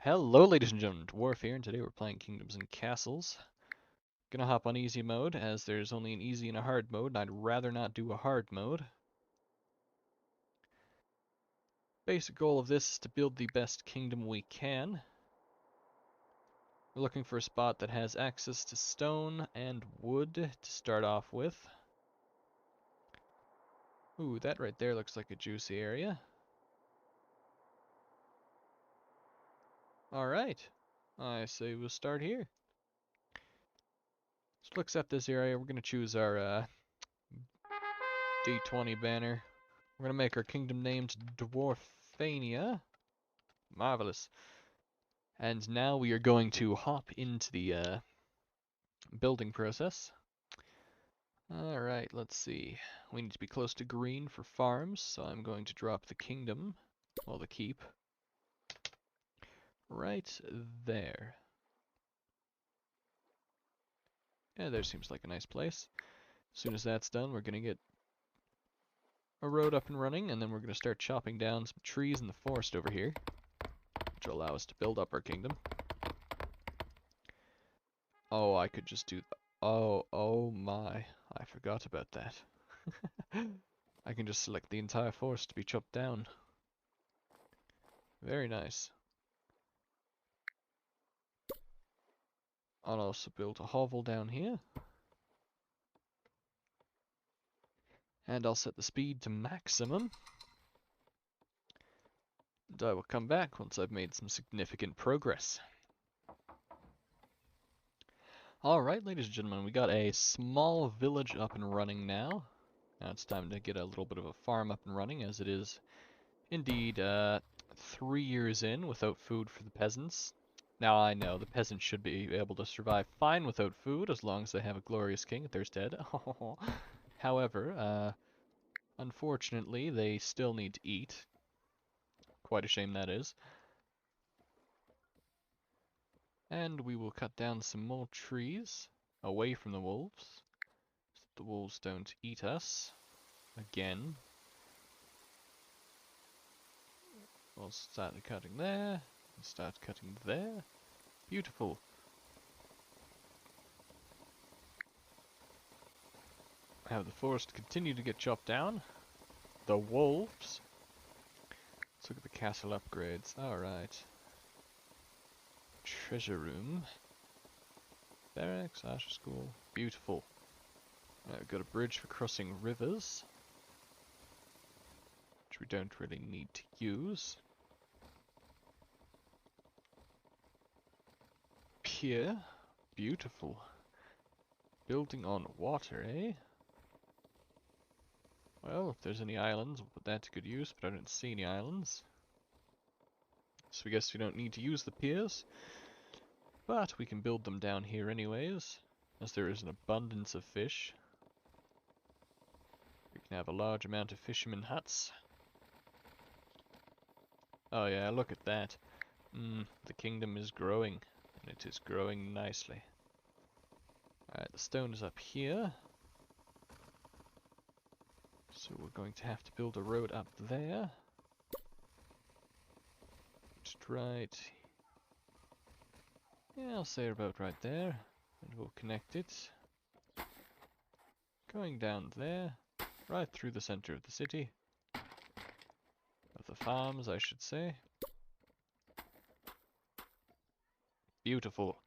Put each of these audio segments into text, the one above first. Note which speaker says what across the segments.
Speaker 1: Hello ladies and gentlemen, Dwarf here, and today we're playing Kingdoms and Castles. Gonna hop on easy mode, as there's only an easy and a hard mode, and I'd rather not do a hard mode. Basic goal of this is to build the best kingdom we can. We're looking for a spot that has access to stone and wood to start off with. Ooh, that right there looks like a juicy area. Alright, I say we'll start here. So to accept this area, we're gonna choose our D20 banner. We're gonna make our kingdom named Dwarfania. Marvelous. And now we are going to hop into the building process. Alright, let's see. We need to be close to green for farms, so I'm going to drop the kingdom, well, the keep, right there. Yeah, there seems like a nice place. As soon as that's done, we're going to get a road up and running, and then we're going to start chopping down some trees in the forest over here, which will allow us to build up our kingdom. Oh, I could just do... Oh my. I forgot about that. I can just select the entire forest to be chopped down. Very nice. I'll also build a hovel down here. And I'll set the speed to maximum. And I will come back once I've made some significant progress. Alright, ladies and gentlemen, we got a small village up and running now. Now it's time to get a little bit of a farm up and running, as it is indeed 3 years in without food for the peasants. Now I know, the peasants should be able to survive fine without food, as long as they have a glorious king at their stead. However, unfortunately, they still need to eat. Quite a shame that is. And we will cut down some more trees away from the wolves, so that the wolves don't eat us again. We'll start cutting there, and start cutting there. Beautiful. Have the forest continue to get chopped down. The wolves. Let's look at the castle upgrades. Alright. Treasure room. Barracks, Archer School. Beautiful. We've got a bridge for crossing rivers, which we don't really need to use. Pier. Beautiful. Building on water, eh? Well, if there's any islands, we'll put that to good use, but I don't see any islands. So I guess we don't need to use the piers. But we can build them down here anyways, as there is an abundance of fish. We can have a large amount of fishermen huts. Oh yeah, look at that. The kingdom is growing, and it is growing nicely. Alright, the stone is up here. So we're going to have to build a road up there. Just right. Yeah, I'll say about right there. And we'll connect it. Going down there. Right through the center of the city. Of the farms, I should say. Beautiful.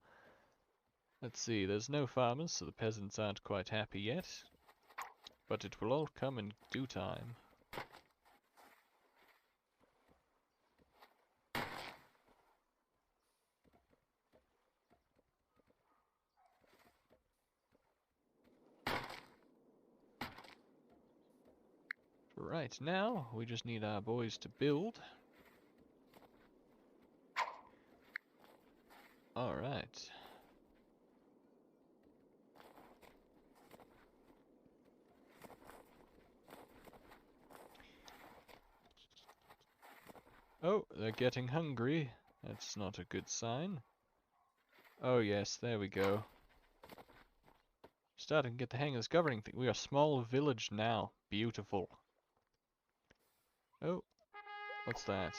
Speaker 1: Let's see, there's no farmers, so the peasants aren't quite happy yet. But it will all come in due time. Right, now we just need our boys to build. Alright. Oh, they're getting hungry. That's not a good sign. Oh yes, there we go. Starting to get the hang of this governing thing. We are a small village now. Beautiful. Oh, what's that?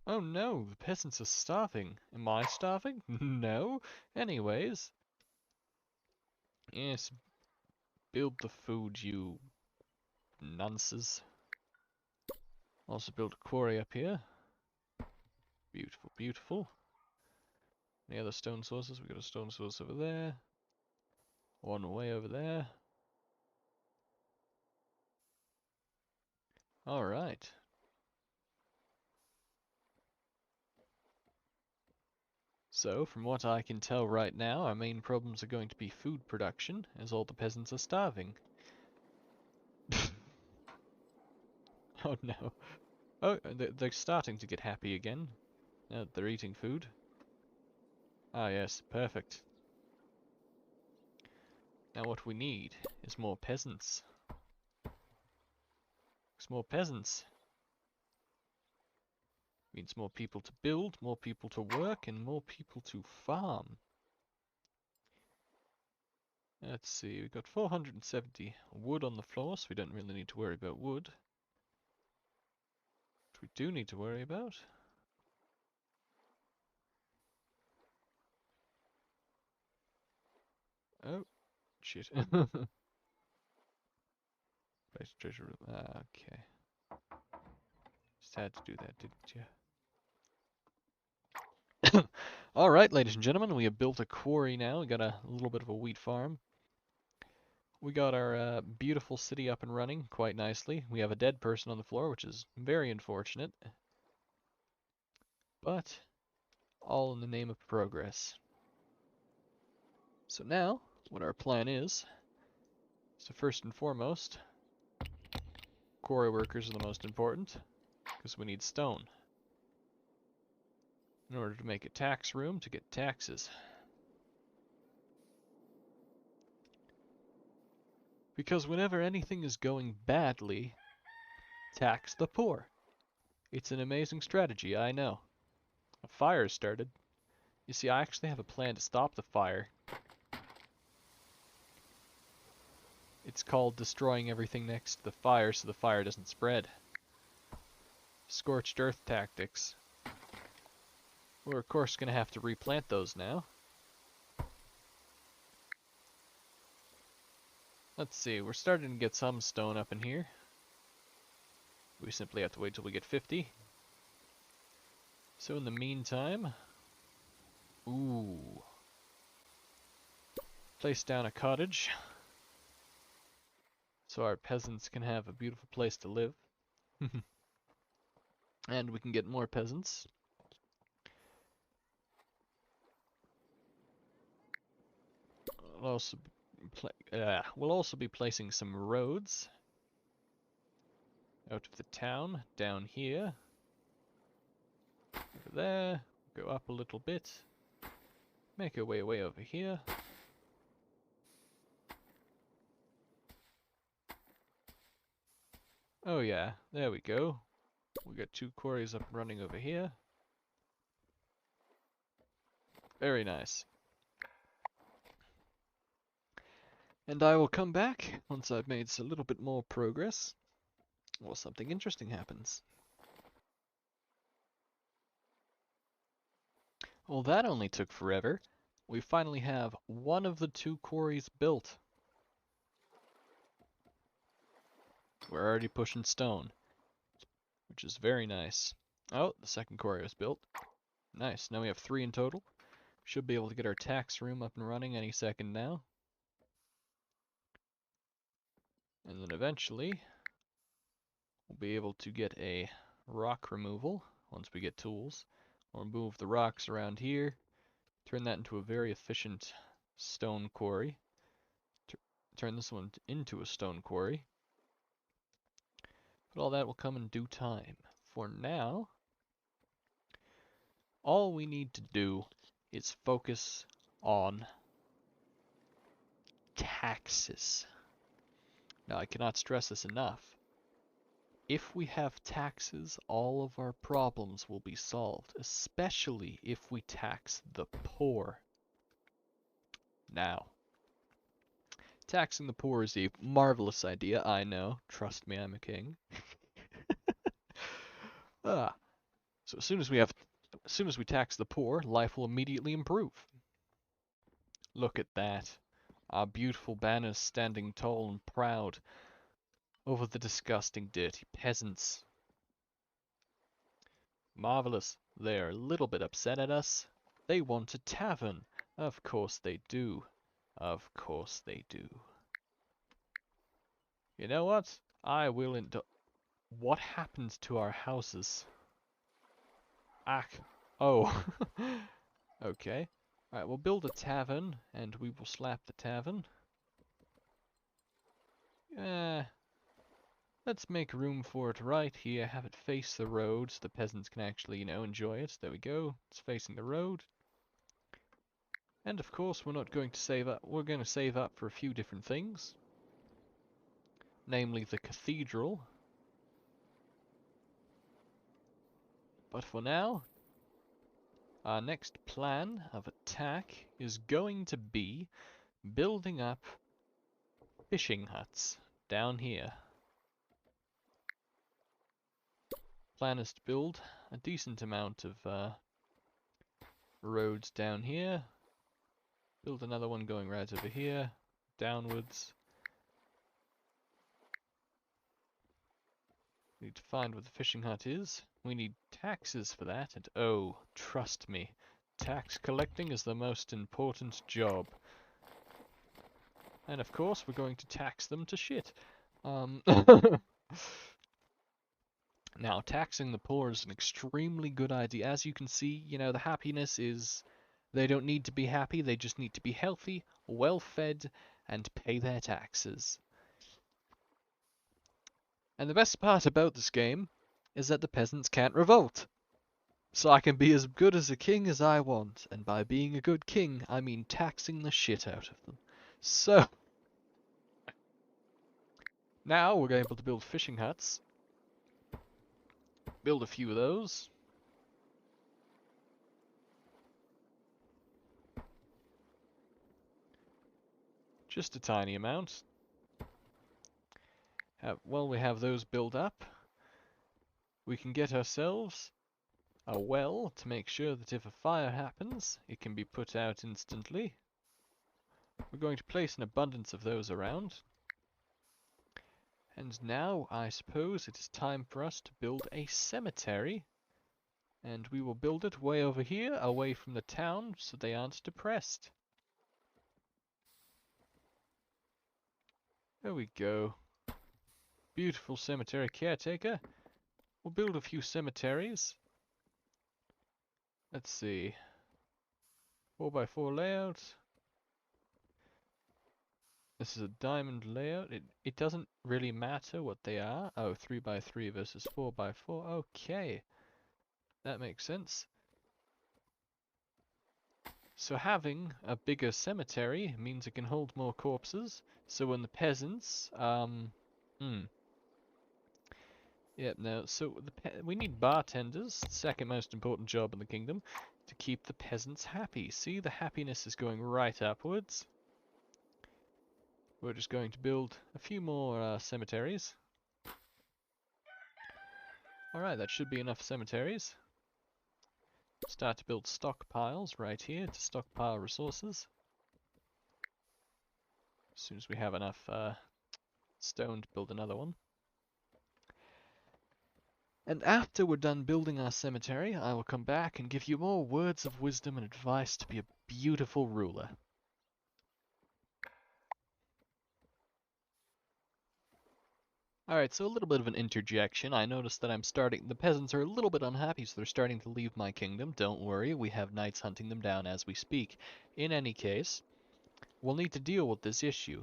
Speaker 1: Oh no, the peasants are starving. Am I starving? No. Anyways. Yes, build the food, you nonces. Also build a quarry up here. Beautiful, beautiful. Any other stone sources? We got a stone source over there. One way over there. Alright. So, from what I can tell right now, our main problems are going to be food production, as all the peasants are starving. Oh no. Oh, they're starting to get happy again. Now that they're eating food. Ah yes, perfect. Now what we need is more peasants. Because more peasants means more people to build, more people to work, and more people to farm. Let's see, we've got 470 wood on the floor, so we don't really need to worry about wood. What we do need to worry about... Oh, shit. Place treasure room. Ah, okay. Just had to do that, didn't you? Alright, ladies and gentlemen, we have built a quarry now. We got a little bit of a wheat farm. We got our beautiful city up and running quite nicely. We have a dead person on the floor, which is very unfortunate. But, all in the name of progress. So now, what our plan is to first and foremost, quarry workers are the most important, because we need stone in order to make a tax room to get taxes. Because whenever anything is going badly, tax the poor. It's an amazing strategy, I know. A fire started. You see, I actually have a plan to stop the fire. It's called destroying everything next to the fire so the fire doesn't spread. Scorched earth tactics. We're of course going to have to replant those now. Let's see, we're starting to get some stone up in here. We simply have to wait till we get 50. So in the meantime... Ooh. Place down a cottage. So our peasants can have a beautiful place to live. And we can get more peasants. We'll also be placing some roads out of the town, down here, over there, go up a little bit, make our way over here. Oh yeah, there we go. We got 2 quarries up and running over here. Very nice. And I will come back once I've made a little bit more progress, or something interesting happens. Well, that only took forever. We finally have one of the 2 quarries built. We're already pushing stone, which is very nice. Oh, the second quarry was built. Nice, now we have 3 in total. Should be able to get our tax room up and running any second now. And then eventually, we'll be able to get a rock removal once we get tools. We'll move the rocks around here, turn that into a very efficient stone quarry. Turn this one into a stone quarry. But all that will come in due time. For now, all we need to do is focus on taxes. Now, I cannot stress this enough. If we have taxes, all of our problems will be solved, especially if we tax the poor. Now, taxing the poor is a marvelous idea, I know. Trust me, I'm a king. So So as soon as we tax the poor, life will immediately improve. Look at that. Our beautiful banners standing tall and proud over the disgusting, dirty peasants. Marvelous. They're a little bit upset at us. They want a tavern. Of course they do. Of course they do. You know what? I will What happened to our houses? Oh. Okay. Alright, we'll build a tavern, and we will slap the tavern. Let's make room for it right here. Have it face the road so the peasants can actually, enjoy it. There we go. It's facing the road. And of course, we're not going to save up. We're going to save up for a few different things. Namely the cathedral. But for now, our next plan of attack is going to be building up fishing huts down here. Plan is to build a decent amount of roads down here. Build another one going right over here, downwards. Need to find where the fishing hut is. We need taxes for that, and oh, trust me, tax collecting is the most important job. And of course, we're going to tax them to shit. Now, taxing the poor is an extremely good idea. As you can see, the happiness is... They don't need to be happy, they just need to be healthy, well-fed, and pay their taxes. And the best part about this game is that the peasants can't revolt. So I can be as good as a king as I want, and by being a good king, I mean taxing the shit out of them. So... Now we're able to build fishing huts. Build a few of those. Just a tiny amount. While we have those built up, we can get ourselves a well to make sure that if a fire happens, it can be put out instantly. We're going to place an abundance of those around. And now, I suppose, it is time for us to build a cemetery. And we will build it way over here, away from the town, so they aren't depressed. There we go. Beautiful cemetery caretaker. We'll build a few cemeteries. Let's see. 4x4 layout. This is a diamond layout. It doesn't really matter what they are. Oh, 3x3 versus 4x4. Okay. That makes sense. So having a bigger cemetery means it can hold more corpses. So when the peasants, Yep, no, so we need bartenders, second most important job in the kingdom, to keep the peasants happy. See, the happiness is going right upwards. We're just going to build a few more cemeteries. Alright, that should be enough cemeteries. Start to build stockpiles right here to stockpile resources. As soon as we have enough stone to build another one. And after we're done building our cemetery, I will come back and give you more words of wisdom and advice to be a beautiful ruler. Alright, so a little bit of an interjection. I noticed that the peasants are a little bit unhappy, so they're starting to leave my kingdom. Don't worry, we have knights hunting them down as we speak. In any case, we'll need to deal with this issue.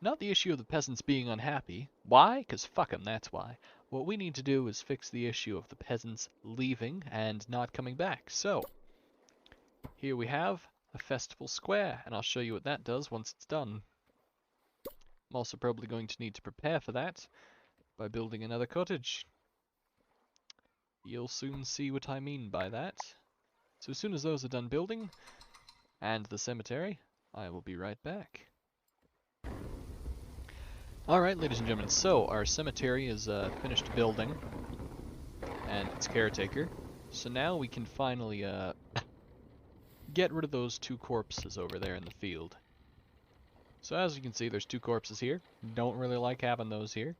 Speaker 1: Not the issue of the peasants being unhappy. Why? Because fuck them, that's why. What we need to do is fix the issue of the peasants leaving and not coming back. So, here we have a festival square, and I'll show you what that does once it's done. I'm also probably going to need to prepare for that by building another cottage. You'll soon see what I mean by that. So as soon as those are done building, and the cemetery, I will be right back. Alright, ladies and gentlemen, so our cemetery is finished building, and its caretaker So now we can finally get rid of those 2 corpses over there in the field. So as you can see, there's 2 corpses here. Don't really like having those here.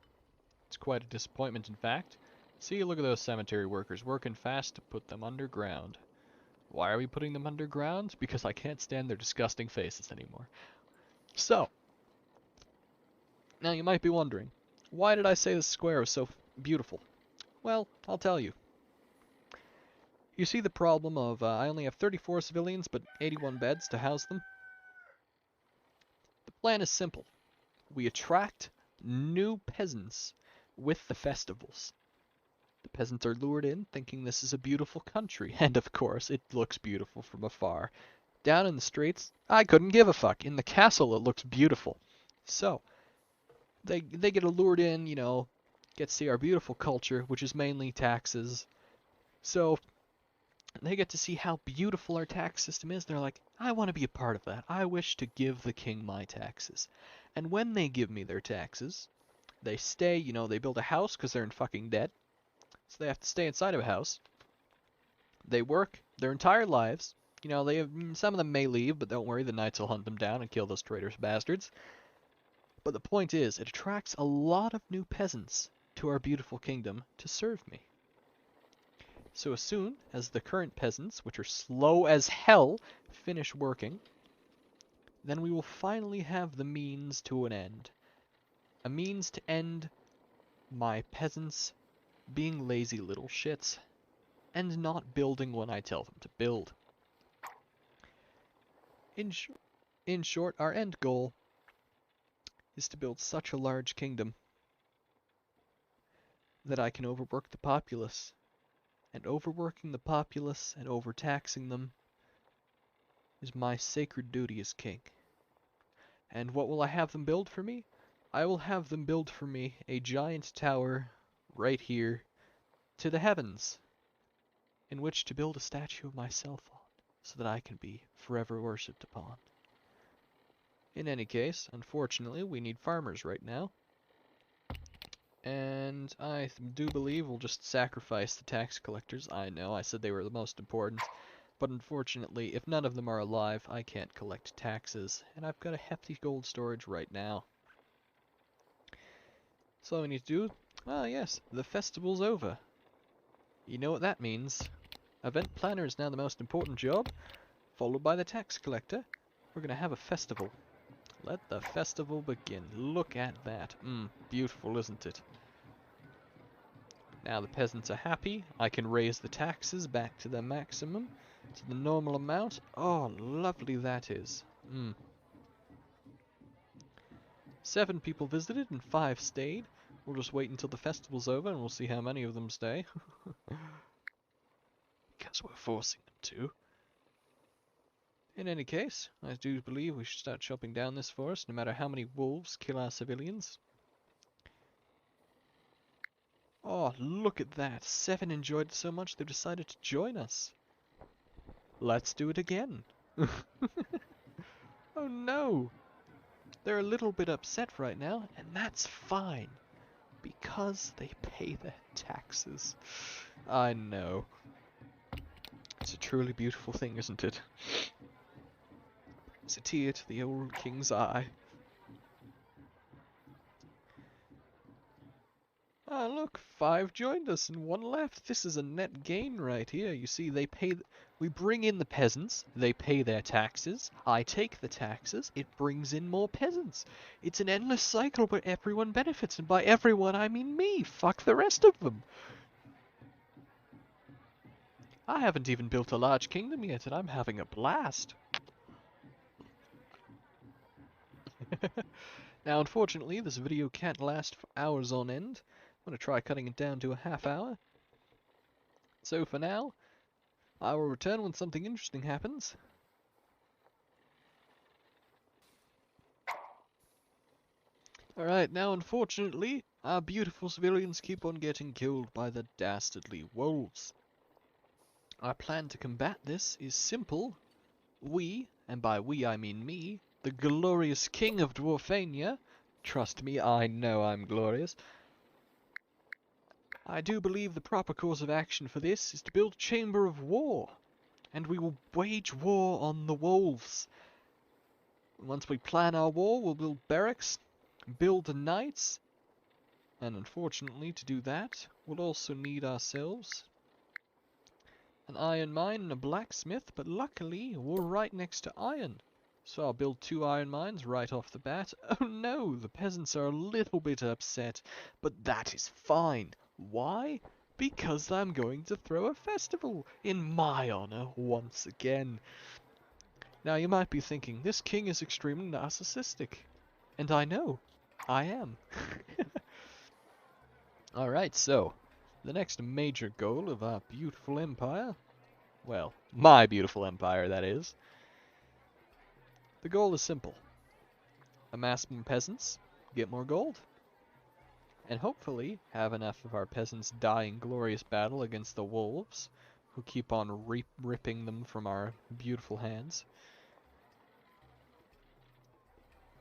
Speaker 1: It's quite a disappointment, in fact. See, look at those cemetery workers working fast to put them underground. Why are we putting them underground? Because I can't stand their disgusting faces anymore. So, now you might be wondering, why did I say this square was so beautiful? Well, I'll tell you. You see the problem of I only have 34 civilians but 81 beds to house them? The plan is simple. We attract new peasants with the festivals. The peasants are lured in thinking this is a beautiful country, and of course it looks beautiful from afar. Down in the streets, I couldn't give a fuck. In the castle, it looks beautiful. So, they get lured in, you know, get to see our beautiful culture, which is mainly taxes. So, they get to see how beautiful our tax system is. They're like, I want to be a part of that. I wish to give the king my taxes. And when they give me their taxes, they stay, you know, they build a house because they're in fucking debt. So they have to stay inside of a house. They work their entire lives. You know, they have, some of them may leave, but don't worry, the knights will hunt them down and kill those traitorous bastards. But the point is, it attracts a lot of new peasants to our beautiful kingdom to serve me. So as soon as the current peasants, which are slow as hell, finish working, then we will finally have the means to an end. A means to end my peasants being lazy little shits and not building when I tell them to build. In short, our end goal is to build such a large kingdom that I can overwork the populace. And overworking the populace and overtaxing them is my sacred duty as king. And what will I have them build for me? I will have them build for me a giant tower right here to the heavens, in which to build a statue of myself on, so that I can be forever worshipped upon. In any case, unfortunately, we need farmers right now. And I do believe we'll just sacrifice the tax collectors. I know, I said they were the most important. But unfortunately, if none of them are alive, I can't collect taxes. And I've got a hefty gold storage right now. So all we need to do, ah yes, the festival's over. You know what that means. Event planner is now the most important job, followed by the tax collector. We're gonna have a festival. Let the festival begin. Look at that. Beautiful, isn't it? Now the peasants are happy. I can raise the taxes back to their maximum, to the normal amount. Oh, lovely that is. 7 people visited and 5 stayed. We'll just wait until the festival's over and we'll see how many of them stay. Because we're forcing them to. In any case, I do believe we should start chopping down this forest, no matter how many wolves kill our civilians. Oh, look at that. 7 enjoyed it so much they've decided to join us. Let's do it again. Oh no. They're a little bit upset right now, and that's fine. Because they pay their taxes. I know. It's a truly beautiful thing, isn't it? It's a tear to the old king's eye. Ah, look, 5 joined us and 1 left. This is a net gain right here. You see, we bring in the peasants, they pay their taxes, I take the taxes, it brings in more peasants. It's an endless cycle where everyone benefits, and by everyone I mean me. Fuck the rest of them. I haven't even built a large kingdom yet, and I'm having a blast. Now, unfortunately, this video can't last for hours on end. I'm going to try cutting it down to a half hour. So for now, I will return when something interesting happens. Alright, now unfortunately, our beautiful civilians keep on getting killed by the dastardly wolves. Our plan to combat this is simple. We, and by we I mean me, the glorious king of Dwarfania, trust me, I know I'm glorious, I do believe the proper course of action for this is to build a chamber of war, and we will wage war on the wolves. Once we plan our war, we'll build barracks, build the knights, and unfortunately to do that, we'll also need ourselves an iron mine and a blacksmith, but luckily we're right next to iron. So I'll build 2 iron mines right off the bat. Oh no, the peasants are a little bit upset, but that is fine. Why? Because I'm going to throw a festival in my honor once again. Now you might be thinking, this king is extremely narcissistic. And I know, I am. Alright, so, the next major goal of our beautiful empire, well, my beautiful empire, that is. The goal is simple. Amass more peasants, get more gold, and hopefully have enough of our peasants die in glorious battle against the wolves, who keep on ripping them from our beautiful hands.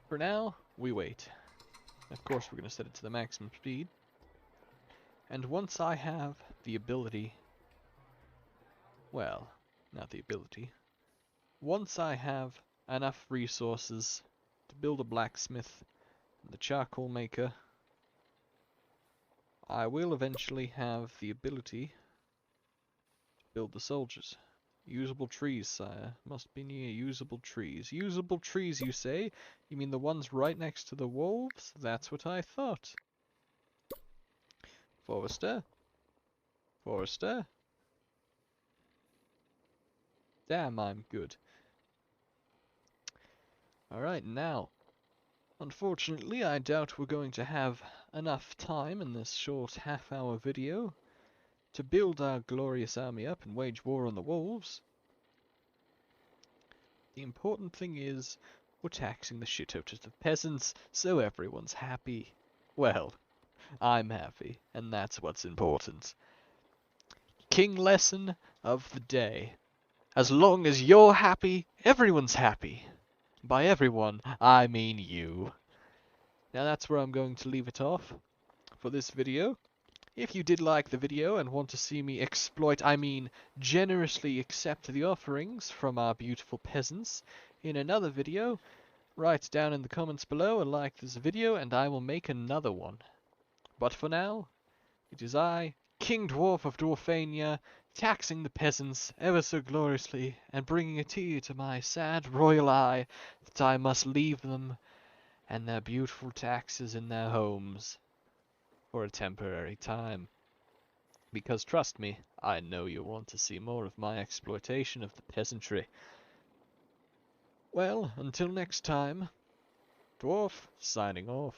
Speaker 1: For now, we wait. Of course, we're going to set it to the maximum speed. And once I have the ability, well, not the ability, once I have enough resources to build a blacksmith and the charcoal maker, I will eventually have the ability to build the soldiers. Usable trees, sire. Must be near usable trees. Usable trees, you say? You mean the ones right next to the wolves? That's what I thought. Forester? Forester? Damn, I'm good. Alright, now. Unfortunately, I doubt we're going to have enough time in this short half-hour video to build our glorious army up and wage war on the wolves. The important thing is, we're taxing the shit out of the peasants, so everyone's happy. Well, I'm happy, and that's what's important. King lesson of the day. As long as you're happy, everyone's happy. By everyone, I mean you. Now that's where I'm going to leave it off for this video. If you did like the video and want to see me generously accept the offerings from our beautiful peasants in another video, write down in the comments below and like this video and I will make another one. But for now, it is I, King Dwarf of Dwarfania, taxing the peasants ever so gloriously and bringing a tear to my sad royal eye that I must leave them and their beautiful taxes in their homes for a temporary time. Because trust me, I know you want to see more of my exploitation of the peasantry. Well, until next time, Dwarf signing off.